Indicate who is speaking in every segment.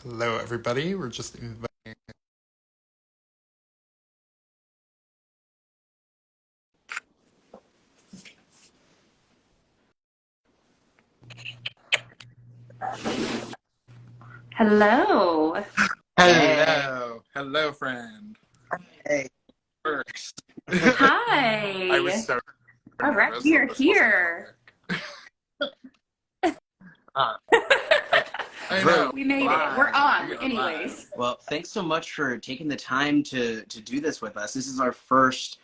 Speaker 1: Hello, everybody. We're just inviting.
Speaker 2: Hello.
Speaker 3: Hey,
Speaker 1: Hello, friend.
Speaker 3: hey, first.
Speaker 1: I was
Speaker 2: Hi.
Speaker 1: so
Speaker 2: All right,
Speaker 1: nervous
Speaker 2: we
Speaker 1: that
Speaker 2: are
Speaker 1: this wasn't gonna
Speaker 2: here.
Speaker 1: work. Uh, I, I
Speaker 3: We're
Speaker 1: know.
Speaker 2: We made it. We're
Speaker 3: live.
Speaker 2: on,
Speaker 1: We are live.
Speaker 2: anyways.
Speaker 3: Well, thanks so much for taking the time to do this with us. This is our first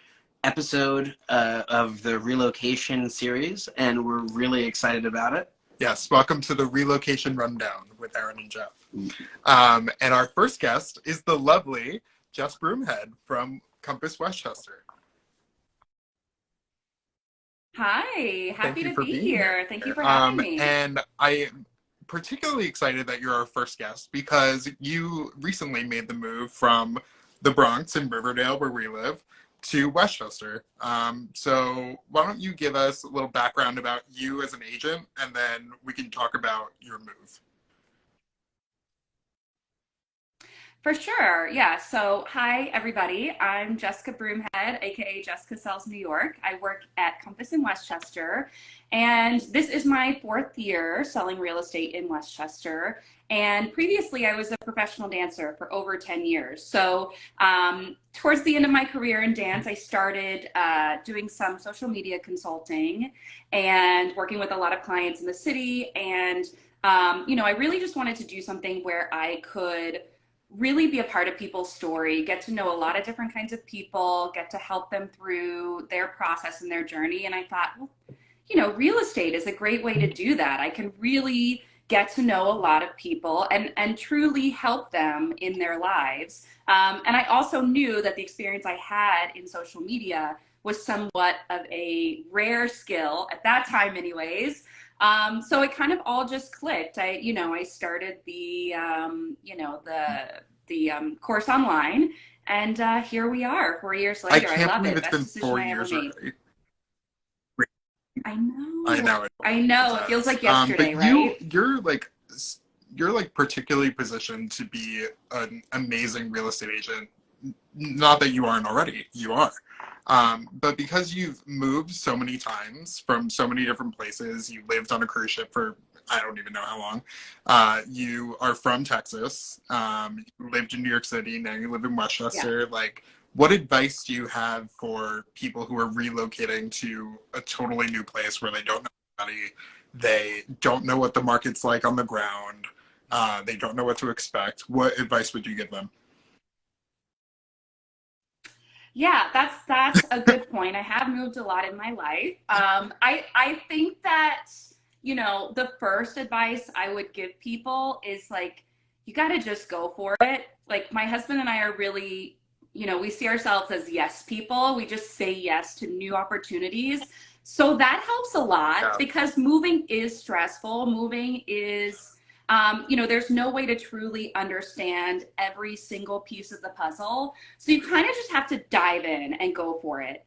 Speaker 3: episode of the relocation series, and we're really excited about it.
Speaker 1: Yes, welcome to the Relocation Rundown with Aaron and Jeff. And our first guest is the lovely Jess Broomhead from Compass Westchester.
Speaker 2: Hi.
Speaker 1: Thank
Speaker 2: Happy
Speaker 1: you
Speaker 2: to
Speaker 1: for
Speaker 2: be
Speaker 1: being here.
Speaker 2: here. Thank you for having me.
Speaker 1: And I am particularly excited that you're our first guest because you recently made the move from the Bronx in Riverdale, where we live, to Westchester. So why don't you give us a little background about you as an agent, and then we can talk about your move.
Speaker 2: For sure. Yeah. So, hi, everybody. I'm Jessica Broomhead, aka Jessica Sells New York. I work at Compass in Westchester, and this is my fourth year selling real estate in Westchester. And previously, I was a professional dancer for over 10 years. So, towards the end of my career in dance, I started doing some social media consulting and working with a lot of clients in the city. And, I really just wanted to do something where I could really be a part of people's story, get to know a lot of different kinds of people, get to help them through their process and their journey. And I thought, well, real estate is a great way to do that. I can really get to know a lot of people and truly help them in their lives. And I also knew that the experience I had in social media was somewhat of a rare skill at that time, anyways. So it kind of all just clicked. I started the course online, and here we are, 4 years
Speaker 1: I
Speaker 2: later. I
Speaker 1: can't
Speaker 2: love
Speaker 1: believe
Speaker 2: it.
Speaker 1: it's
Speaker 2: Best
Speaker 1: been
Speaker 2: decision
Speaker 1: four
Speaker 2: I ever
Speaker 1: years
Speaker 2: made.
Speaker 1: already.
Speaker 2: I
Speaker 1: I
Speaker 2: know.
Speaker 1: know it.
Speaker 2: I know. It feels
Speaker 1: Does.
Speaker 2: like yesterday,
Speaker 1: But
Speaker 2: right?
Speaker 1: you're like particularly positioned to be an amazing real estate agent. Not that you aren't already, you are. But because you've moved so many times from so many different places, you lived on a cruise ship for I don't even know how long. You are from Texas. You lived in New York City. Now you live in
Speaker 2: Yeah.
Speaker 1: Westchester. Like, what advice do you have for people who are relocating to a totally new place where they don't know anybody, they don't know what the market's like on the ground, they don't know what to expect? What advice would you give them?
Speaker 2: Yeah, that's a good point. I have moved a lot in my life. I think that, the first advice I would give people is like, you got to just go for it. Like my husband and I are really, we see ourselves as yes people. We just say yes to new opportunities. So that helps a lot
Speaker 1: Yeah.
Speaker 2: because moving is stressful. Moving is there's no way to truly understand every single piece of the puzzle. So you kind of just have to dive in and go for it.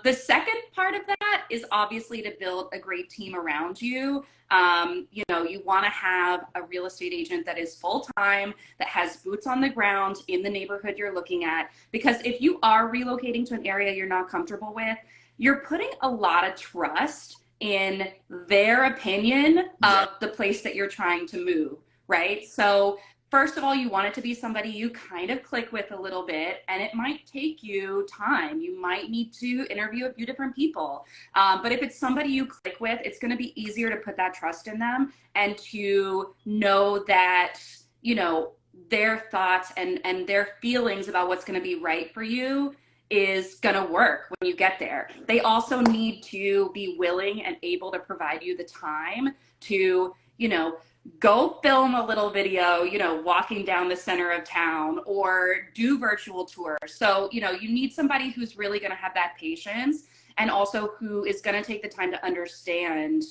Speaker 2: The second part of that is obviously to build a great team around you. You want to have a real estate agent that is full time, that has boots on the ground in the neighborhood you're looking at. Because if you are relocating to an area you're not comfortable with, you're putting a lot of trust in their opinion
Speaker 1: Yeah.
Speaker 2: of the place that you're trying to move, right? So first of all, you want it to be somebody you kind of click with a little bit, and it might take you time. You might need to interview a few different people. But if it's somebody you click with, it's going to be easier to put that trust in them and to know that, their thoughts and their feelings about what's going to be right for you is going to work when you get there. They also need to be willing and able to provide you the time to, go film a little video, walking down the center of town or do virtual tours. So, you need somebody who's really going to have that patience and also who is going to take the time to understand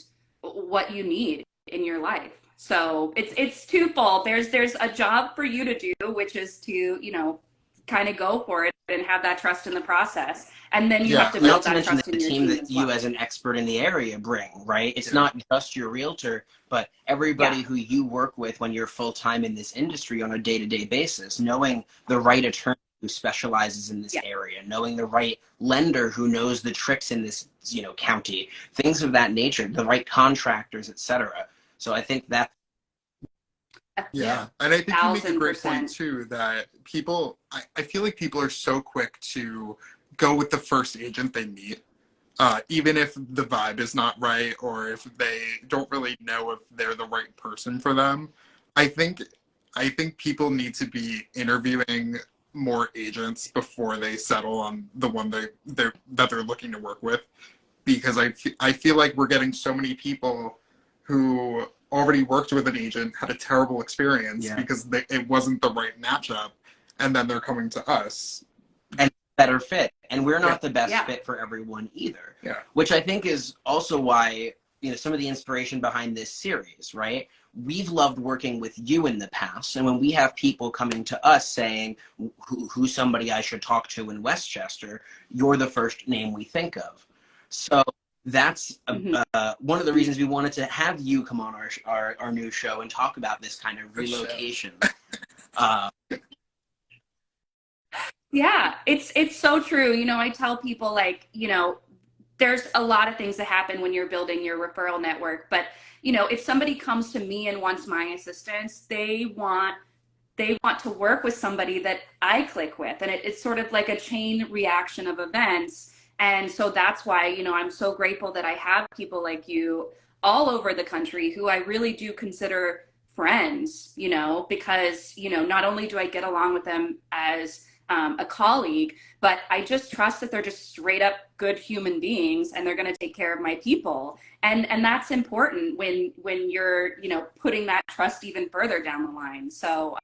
Speaker 2: what you need in your life. So it's twofold. There's a job for you to do, which is to, kind of go for it and have that trust in the process. And then you
Speaker 1: Yeah.
Speaker 2: have to
Speaker 3: Not
Speaker 2: build
Speaker 3: to
Speaker 2: that
Speaker 3: mention
Speaker 2: trust
Speaker 3: the
Speaker 2: in your
Speaker 3: team
Speaker 2: team
Speaker 3: that
Speaker 2: as
Speaker 3: you
Speaker 2: well.
Speaker 3: as an expert in the area bring, right? It's
Speaker 1: Yeah.
Speaker 3: not just your realtor, but everybody
Speaker 2: Yeah.
Speaker 3: who you work with when you're full-time in this industry on a day-to-day basis, knowing the right attorney who specializes in this
Speaker 2: Yeah.
Speaker 3: area, knowing the right lender who knows the tricks in this, county, things of that nature, the right contractors, etc. So I think that
Speaker 1: Yeah. And I think you make a great point
Speaker 2: 1,000%.
Speaker 1: too that people, I feel like people are so quick to go with the first agent they meet. Even if the vibe is not right or if they don't really know if they're the right person for them. I think people need to be interviewing more agents before they settle on the one that they're looking to work with, because I feel like we're getting so many people who already worked with an agent, had a terrible experience
Speaker 3: Yeah.
Speaker 1: because it wasn't the right matchup, and then they're coming to us.
Speaker 3: and better fit, and we're not the best
Speaker 2: Yeah.
Speaker 3: fit for everyone either.
Speaker 1: Yeah.
Speaker 3: Which I think is also why some of the inspiration behind this series, right? We've loved working with you in the past, and when we have people coming to us saying who's somebody I should talk to in Westchester, you're the first name we think of. So that's one of the reasons we wanted to have you come on our new show and talk about this kind of relocation.
Speaker 2: Yeah, it's so true. I tell people, like, there's a lot of things that happen when you're building your referral network, but if somebody comes to me and wants my assistance, they want to work with somebody that I click with, and it's sort of like a chain reaction of events. And so that's why, I'm so grateful that I have people like you all over the country who I really do consider friends, because, not only do I get along with them as a colleague, but I just trust that they're just straight up good human beings and they're going to take care of my people. And that's important when you're, putting that trust even further down the line. So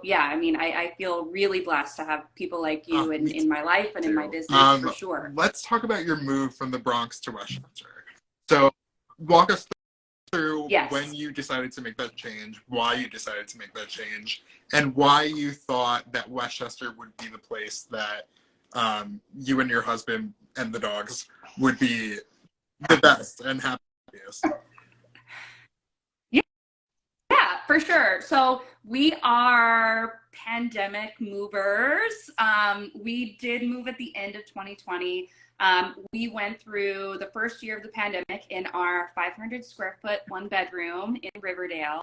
Speaker 2: yeah, I mean, I feel really blessed to have people like you in my life and in my business, for sure.
Speaker 1: Let's talk about your move from the Bronx to Westchester. So walk us through
Speaker 2: Yes.
Speaker 1: when you decided to make that change, why you decided to make that change, and why you thought that Westchester would be the place that you and your husband and the dogs would be the best and happiest.
Speaker 2: Yeah, for sure. So we are pandemic movers. We did move at the end of 2020. We went through the first year of the pandemic in our 500 square foot, 1 bedroom in Riverdale,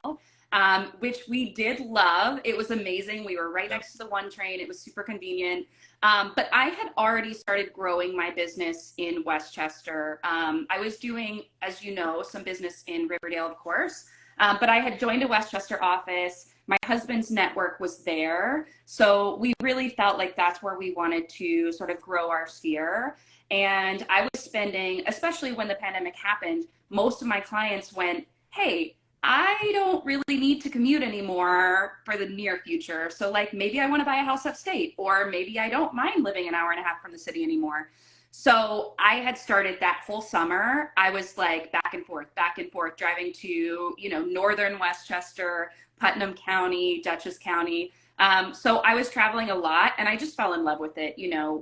Speaker 2: which we did love. It was amazing. We were right next to the 1 train. It was super convenient. But I had already started growing my business in Westchester. I was doing, as you know, some business in Riverdale, of course. But I had joined a Westchester office. My husband's network was there. So we really felt like that's where we wanted to sort of grow our sphere. And I was spending, especially when the pandemic happened, most of my clients went, hey, I don't really need to commute anymore for the near future. So like maybe I want to buy a house upstate, or maybe I don't mind living an hour and a half from the city anymore. So I had started that whole summer. I was like back and forth, driving to, northern Westchester, Putnam County, Dutchess County. So I was traveling a lot and I just fell in love with it.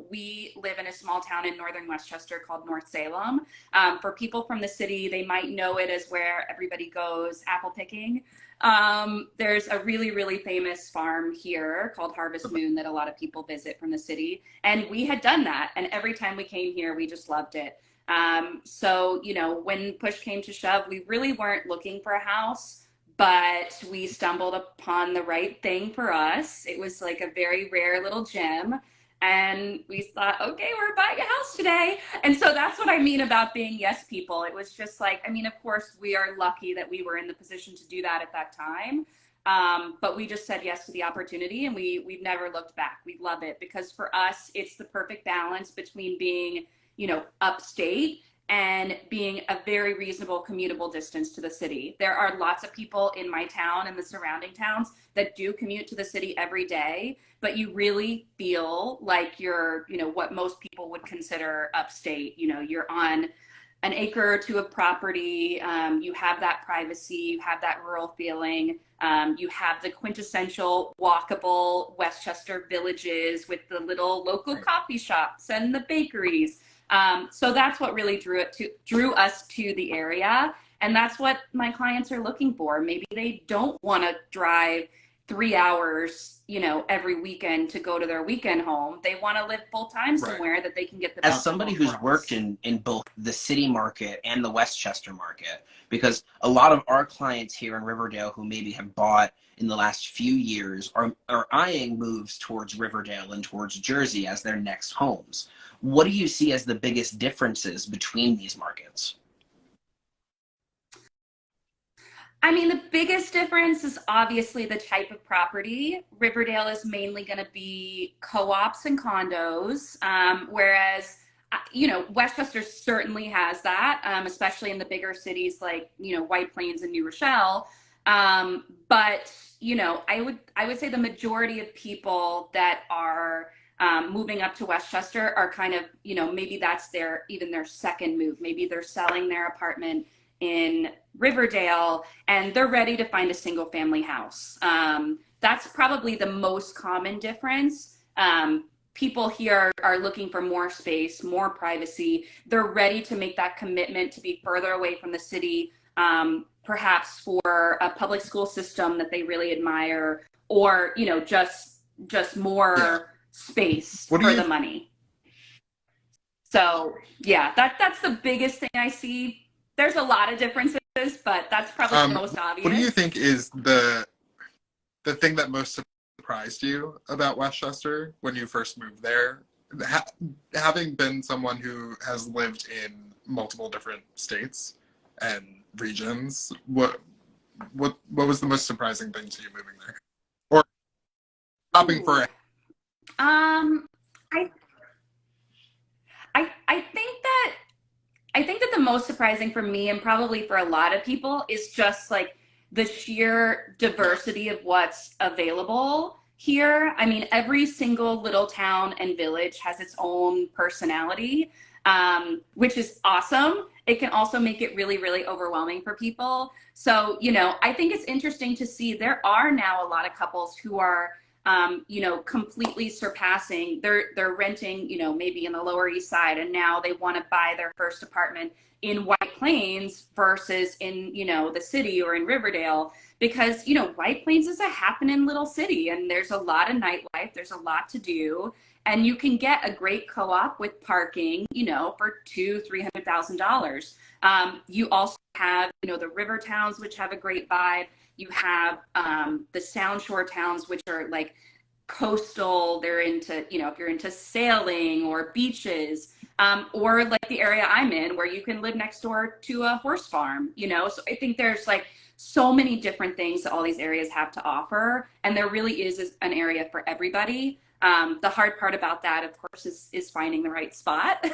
Speaker 2: We live in a small town in northern Westchester called North Salem. For people from the city, they might know it as where everybody goes apple picking. There's a really, really famous farm here called Harvest Moon that a lot of people visit from the city. And we had done that. And every time we came here, we just loved it. So, when push came to shove, we really weren't looking for a house, but we stumbled upon the right thing for us. It was like a very rare little gem. And we thought, okay, we're buying a house today. And so that's what I mean about being yes people. It was just like, I mean, of course, we are lucky that we were in the position to do that at that time. But we just said yes to the opportunity, and we've never looked back. We love it because for us, it's the perfect balance between being, upstate and being a very reasonable commutable distance to the city. There are lots of people in my town and the surrounding towns that do commute to the city every day, but you really feel like you're, what most people would consider upstate. You're on an acre or two of property. You have that privacy, you have that rural feeling. You have the quintessential walkable Westchester villages with the little local coffee shops and the bakeries. So that's what really drew us to the area. And that's what my clients are looking for. Maybe they don't want to drive 3 hours, every weekend to go to their weekend home. They want to live full time somewhere that they can get the best.
Speaker 3: As somebody who's worked in both the city market and the Westchester market, because a lot of our clients here in Riverdale who maybe have bought in the last few years are eyeing moves towards Riverdale and towards Jersey as their next homes. What do you see as the biggest differences between these markets?
Speaker 2: I mean, the biggest difference is obviously the type of property. Riverdale is mainly going to be co-ops and condos, whereas, Westchester certainly has that, especially in the bigger cities like, White Plains and New Rochelle. But, I would say the majority of people that are moving up to Westchester are kind of, maybe that's even their second move. Maybe they're selling their apartment in Riverdale and they're ready to find a single family house. That's probably the most common difference. People here are looking for more space, more privacy. They're ready to make that commitment to be further away from the city, perhaps for a public school system that they really admire, or just more space for the money. So yeah, that's the biggest thing I see. There's a lot of differences, but that's probably the most obvious.
Speaker 1: What do you think is the thing that most surprised you about Westchester when you first moved there? Having been someone who has lived in multiple different states and regions, what was the most surprising thing to you moving there, or shopping for?
Speaker 2: I think that the most surprising for me, and probably for a lot of people, is just like the sheer diversity of what's available here. I mean, every single little town and village has its own personality, which is awesome. It can also make it really, really overwhelming for people. So, I think it's interesting to see there are now a lot of couples who are completely surpassing. They're renting, maybe in the Lower East Side, and now they want to buy their first apartment in White Plains versus in, the city or in Riverdale, because, White Plains is a happening little city and there's a lot of nightlife, there's a lot to do, and you can get a great co-op with parking, for $200,000-$300,000. You also have, the river towns, which have a great vibe. You have the Sound Shore towns, which are like coastal. They're into, if you're into sailing or beaches, or like the area I'm in, where you can live next door to a horse farm, So I think there's like so many different things that all these areas have to offer. And there really is an area for everybody. The hard part about that, of course, is finding the right spot.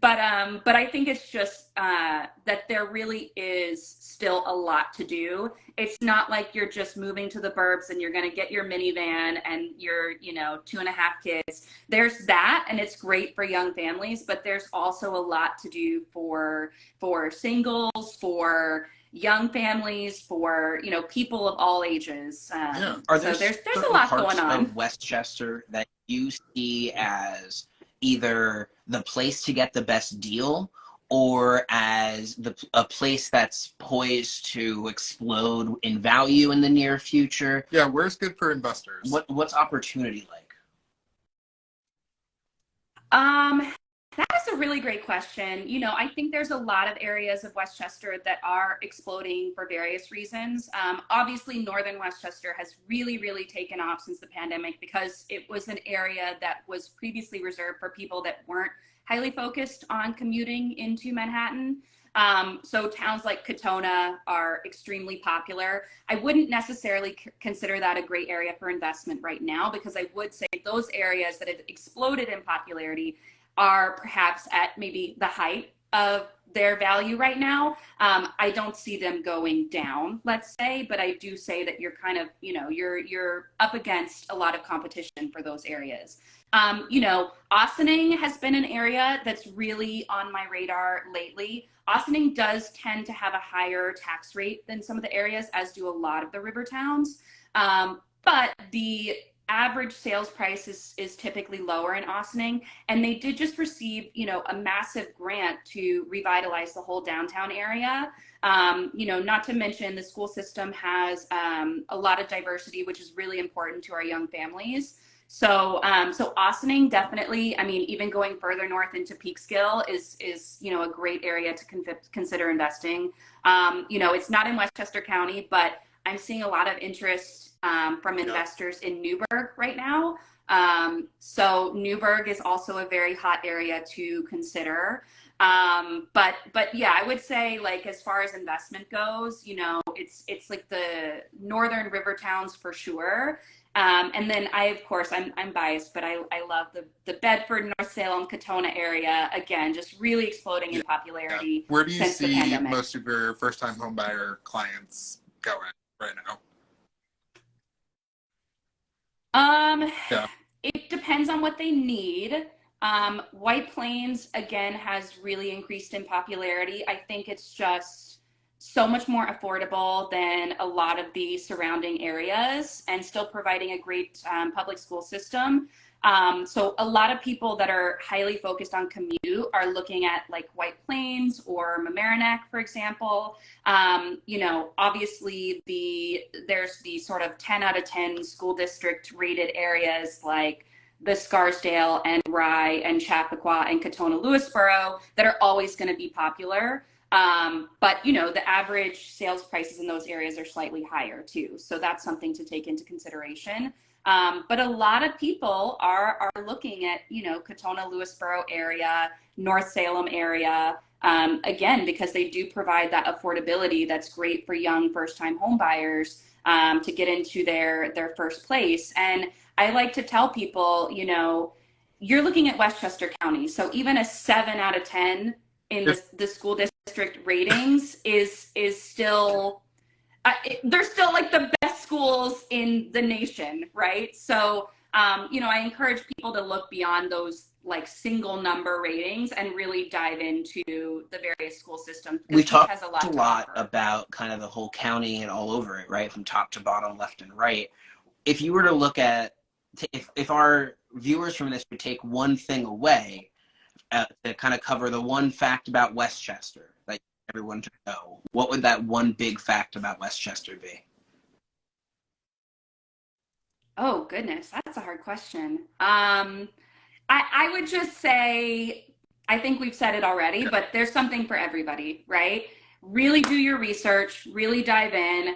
Speaker 2: But I think it's just that there really is still a lot to do. It's not like you're just moving to the burbs and you're going to get your minivan and your 2.5 kids. There's that, and it's great for young families, but there's also a lot to do for singles, for young families, for people of all ages.
Speaker 3: Are there
Speaker 2: so there's a lot going on
Speaker 3: of Westchester that you see as either the place to get the best deal, or as a place that's poised to explode in value in the near future?
Speaker 1: Yeah, where's good for investors?
Speaker 3: What's opportunity like?
Speaker 2: That is a really great question. I think there's a lot of areas of Westchester that are exploding for various reasons. Obviously, Northern Westchester has really, really taken off since the pandemic because it was an area that was previously reserved for people that weren't highly focused on commuting into Manhattan. So towns like Katona are extremely popular. I wouldn't necessarily consider that a great area for investment right now, because I would say those areas that have exploded in popularity are perhaps at maybe the height of their value right now. I don't see them going down, let's say, but I do say that you're kind of, you're up against a lot of competition for those areas. You know, Austining has been an area that's really on my radar lately. Austining does tend to have a higher tax rate than some of the areas, as do a lot of the river towns. But the average sales price is typically lower in Austining, and they did just receive, you know, a massive grant to revitalize the whole downtown area. You know, not to mention the school system has a lot of diversity, which is really important to our young families. So, so Austining definitely, I mean, even going further north into Peekskill is, you know, a great area to consider investing. You know, it's not in Westchester County, but I'm seeing a lot of interest from investors in Newburgh right now. So Newburgh is also a very hot area to consider. But yeah, I would say, like, as far as investment goes, you know, it's like the northern river towns for sure. And then of course, I'm biased, but I love the Bedford, North Salem, Katona area. Again, just really exploding in popularity.
Speaker 1: Where do you
Speaker 2: since the
Speaker 1: see
Speaker 2: pandemic.
Speaker 1: most of your first-time homebuyer clients going right now? Yeah.
Speaker 2: It depends on what they need. White Plains, again, has really increased in popularity. I think it's just so much more affordable than a lot of the surrounding areas and still providing a great public school system. So a lot of people that are highly focused on commute are looking at like White Plains or Mamaroneck, for example. You know, obviously there's the sort of 10 out of 10 school district rated areas like the Scarsdale and Rye and Chappaqua and Katona Lewisboro that are always going to be popular. But you know, the average sales prices in those areas are slightly higher too. So that's something to take into consideration. But a lot of people are looking at, you know, Katona Lewisboro area, North Salem area, again, because they do provide that affordability that's great for young first-time home buyers to get into their first place. And I like to tell people, you know, you're looking at Westchester County. So even a 7 out of 10 in the school district ratings is still, they're still like the best schools in the nation, right? So, you know, I encourage people to look beyond those like single number ratings and really dive into the various school systems.
Speaker 3: We've talked
Speaker 2: has
Speaker 3: a lot about kind of the whole county and all over it, right? From top to bottom, left and right. If you were to look at, if our viewers from this would take one thing away to kind of cover the one fact about Westchester that everyone should know, what would that one big fact about Westchester be?
Speaker 2: Oh, goodness. That's a hard question. I would just say, I think we've said it already, but there's something for everybody, right? Really do your research, really dive in,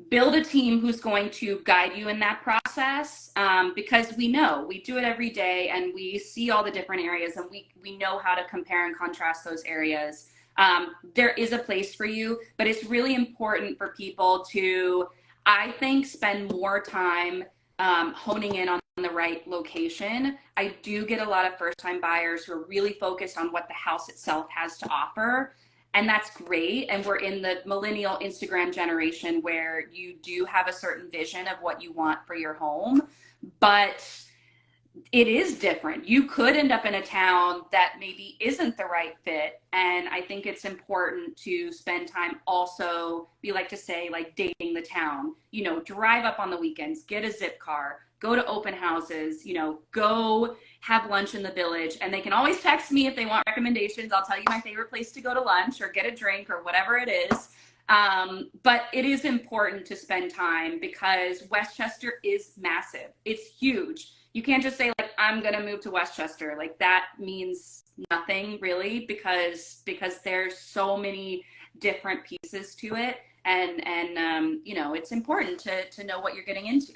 Speaker 2: build a team who's going to guide you in that process, because we know, we do it every day and we see all the different areas and we know how to compare and contrast those areas. There is a place for you, but it's really important for people to, I think, spend more time honing in on the right location. I do get a lot of first-time buyers who are really focused on what the house itself has to offer, and that's great. And we're in the millennial Instagram generation where you do have a certain vision of what you want for your home, but it is different. You could end up in a town that maybe isn't the right fit. And I think it's important to spend time also, we like to say, like dating the town, you know, drive up on the weekends, get a zip car, go to open houses, you know, go have lunch in the village. And they can always text me if they want recommendations. I'll tell you my favorite place to go to lunch or get a drink or whatever it is. But it is important to spend time because Westchester is massive. It's huge. You can't just say like, I'm going to move to Westchester. Like that means nothing really because there's so many different pieces to it. And you know, it's important to know what you're getting into.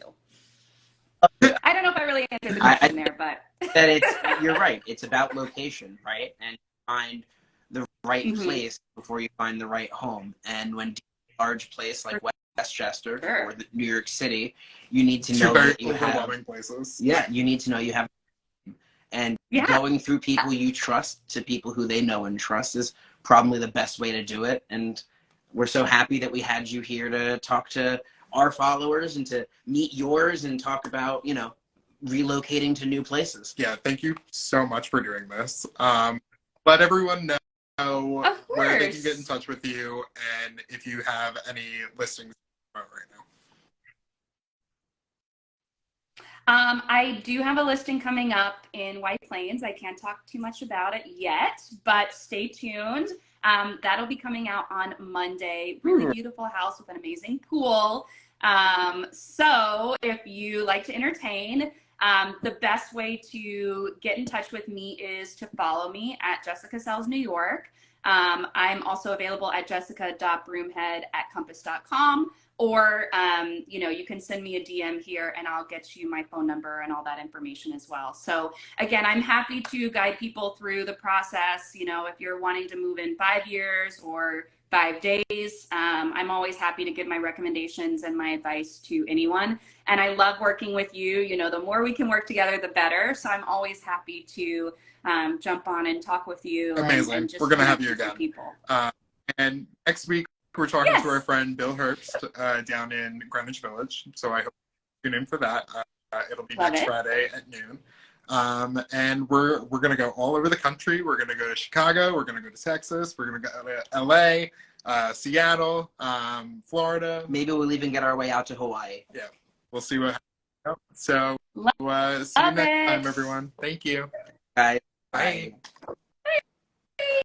Speaker 2: I don't know if I really answered the question there, but
Speaker 3: that you're right. It's about location, right? And find the right place before you find the right home. And when a large place like Westchester or New York City, you need to know that you have
Speaker 1: places.
Speaker 3: Yeah, you need to know you have, and going through people you trust to people who they know and trust is probably the best way to do it. And we're so happy that we had you here to talk to our followers and to meet yours and talk about, you know, relocating to new places.
Speaker 1: Yeah, thank you so much for doing this. Let everyone know where they can get in touch with you and if you have any listings right now.
Speaker 2: I do have a listing coming up in White Plains. I can't talk too much about it yet, but stay tuned. That'll be coming out on Monday. Really beautiful house with an amazing pool. So if you like to entertain, the best way to get in touch with me is to follow me at Jessica Sells New York. I'm also available at jessica.broomhead@compass.com, or you can send me a DM here and I'll get you my phone number and all that information as well. So again, I'm happy to guide people through the process. If you're wanting to move in 5 years or 5 days, I'm always happy to give my recommendations and my advice to anyone. And I love working with you. The more we can work together, the better. So I'm always happy to jump on and talk with you.
Speaker 1: Amazing.
Speaker 2: And just
Speaker 1: we're going to have you again.
Speaker 2: People.
Speaker 1: And next week, we're talking to our friend Bill Herbst down in Greenwich Village. So I hope you tune in for that. It'll be next Friday at noon. And we're going to go all over the country. We're going to go to Chicago. We're going to go to Texas. We're going to go to LA, Seattle, Florida.
Speaker 3: Maybe we'll even get our way out to Hawaii.
Speaker 1: Yeah. We'll see what happens. So see you next time, everyone. Thank you.
Speaker 3: Bye.
Speaker 1: Bye.